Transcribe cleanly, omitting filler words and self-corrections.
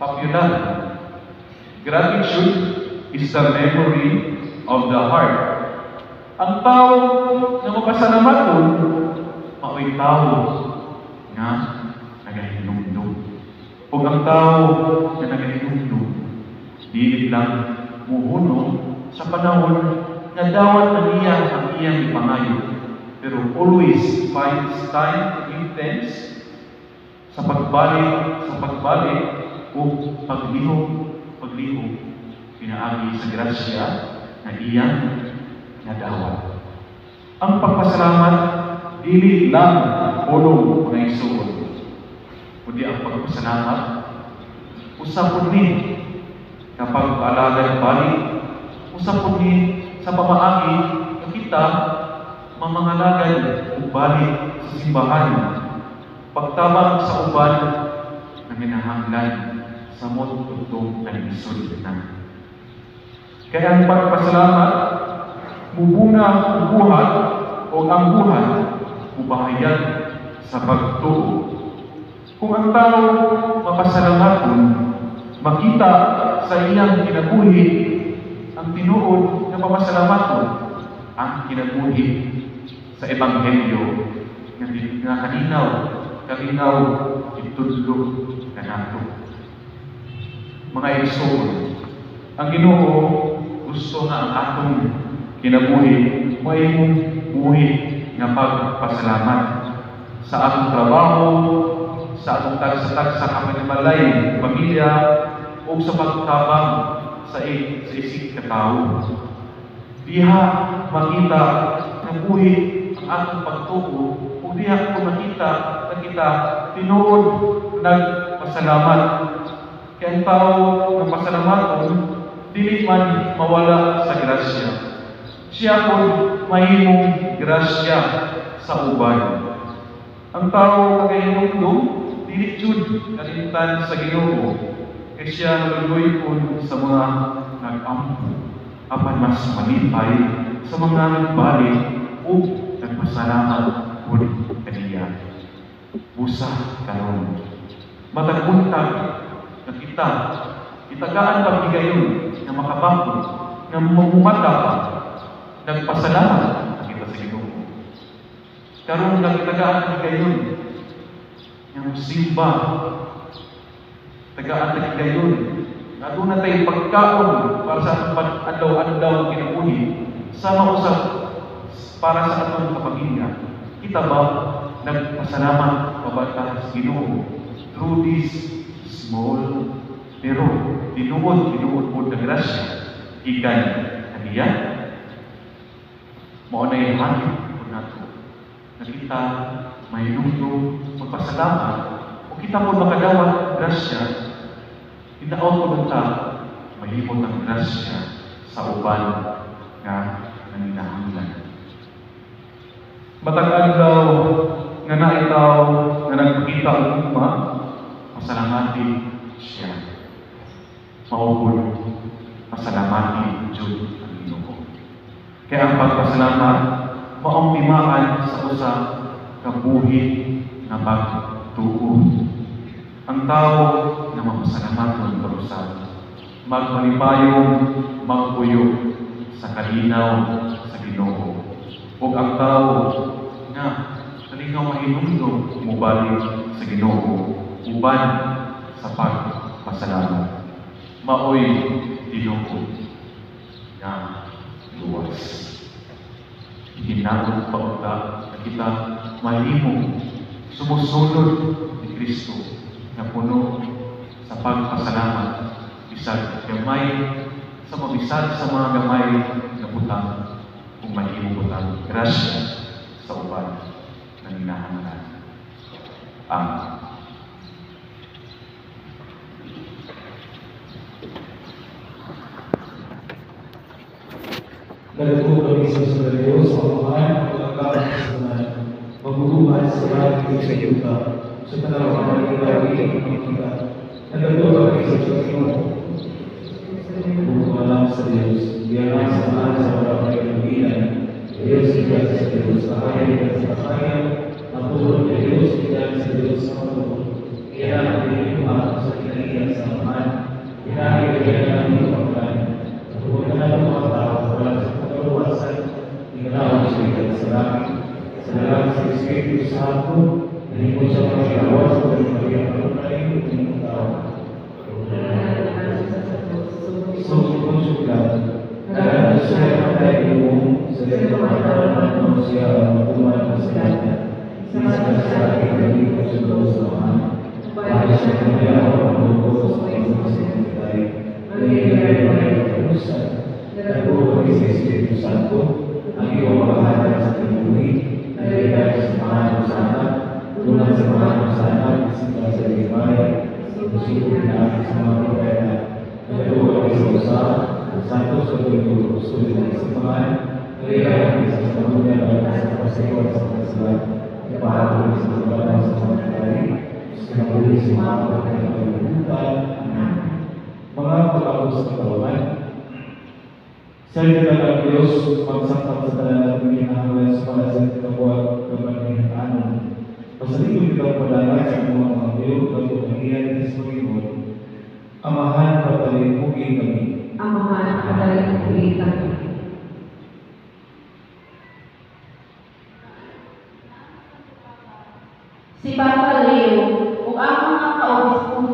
popular. Gratitude is the memory of the heart. Ang tao na mapasalamat mao'y tao na nagahinumdum. Kung ang tao na nagahinumdum, di lang muhuno sa panahon na dawat na niya ang iyang ipangayo, pero always finds time to give thanks sa pagbalik o paglihok, pinaagi sa grasya na iyang nadawat. Ang pagpasalamat, dili lang ulong na isuon, kundi ang pagpasalamat, usapon ni kapag paalagad balik, usapon ni sa pamaagi na kita mamangalagad o balik sa simbahan, pagtabang sa uban na minahanglan sa motutong na lisod na. Kaya ang pagpasalamat, mubunga ang buhat o ang buhat, mubahayag sa pagtuo. Kung ang tao mapasalamatun, makita sa iyang kinabuhi ang tinuod na papasalamatun, ang kinabuhi sa Ebanghelyo na kalinaw, itudlo na nato. Mga igsoon, ang Ginoo gusto nga ang atong kinabuhi, mahimong buhi nga pagpasalamat sa atong trabaho, sa atong tagsa-tagsa kapanimalay, pamilya, o sa pagtabang sa isig katao. Diha makita ng buhi ang atong pagtuo, o diha ko makita na kita tinuod nagpasalamat. Kaya ang tao ng pasalamatan, dili man mawala sa grasya. Siya po mahimong grasya sa uban. Ang tao kagahinumdum, dili jud kalimtan sa Ginoo, kaya siya naluloy po sa mga nag-ampo, apan mas malipay sa mga nagbalik o nagpasalamat po kaniya. Busa karon, matagbuntag na kita, itagaan paghigayon na makabangko, na mamumata nagpasalamat kita sa Ginoo. Karon nagitagaan paghigayon na musimba, tagaan paghigayon na doon na tayong pagkaon para sa atong adlaw-adlaw kinabuhi, sama usap para sa atong kapamilya. Kita ba nagpasalamat pabata sa Ginoo through this small pero tinuod po na grasya ikan kaniya? Mao na yung hangin po nato na kita mahinungdo magpasalamat o kita po makadawat grasya, tinaon po nung mahimot ang grasya sa uban nga nanginahanglan. Matagal daw nga naitaw na nagpakita ang umma, pasalamati siya. Maupod, pasalamati Diyos ang Ginoo. Kaya ang pagpasalamat, maong timaan sa usa kabuhi na pagtuo. Ang tao na mapasalamat ng karusan, magmalipayong magpuyo sa kalinaw sa Ginoo. O ang tao na kalinaw mahinumdum umubalik sa Ginoo, uban sa pagpasalamat. Maoy Ginoo na luwas. Hinaot pa unta na kita mahimong sumusunod ni Kristo na puno sa pagpasalamat, bisag gamay sa mabisag sa mga gamay na butang, kung mahimong butang grasya sa uban na hinahanglan. Amen. Nagatuto kami sa Diyos, sa Amahan, pagkakataon sa Tuhan, magbubuhay sa bagay sa yuta, sa panahon ng ilawin ng kita. Nagatuto kami sa Diyos, bumukalang sa Diyos, biyalang sa mahal sa walang kailangan, Diyos iyan sa Diyos, kakayan iyan sa kakayan, napulot na Diyos iyan sa Diyos sa matulog, kaya ang pinilimuhan sa kinalihan sa mahal. ako ng buko sa mga sekretary. Nangyayari pa rin ang kalusan. Nagbuo kami sa Espiritu Santo, ang iyong paghahalan sa tinuwi, nangyayari sa mga anusahan, tulad sa mga anusahan, simula sa Limaya, susubok namin sa mga propeta. Nagbuo kami sa usahan, ang Santos sa tuloy sulit ng sipahan, nangyayari kami sa salunan at sa pasigaw sa kasilan, ipahapon sa pagbalang sa mga kari, sa kinapuli sa mga pagkakalimutan. Mga pag-ako sa katawan, sa ito Diyos, magsangkap sa talan at pinahanglan sa para sa kitabuat kabanang anon. Pasalikod kita padala sa mga Diyos at kapangyarihan sa Panginoon. Amahan, patalimugin kami. Amahan, patalimugin kami. Si Papa Leo, o ang mga kaobispong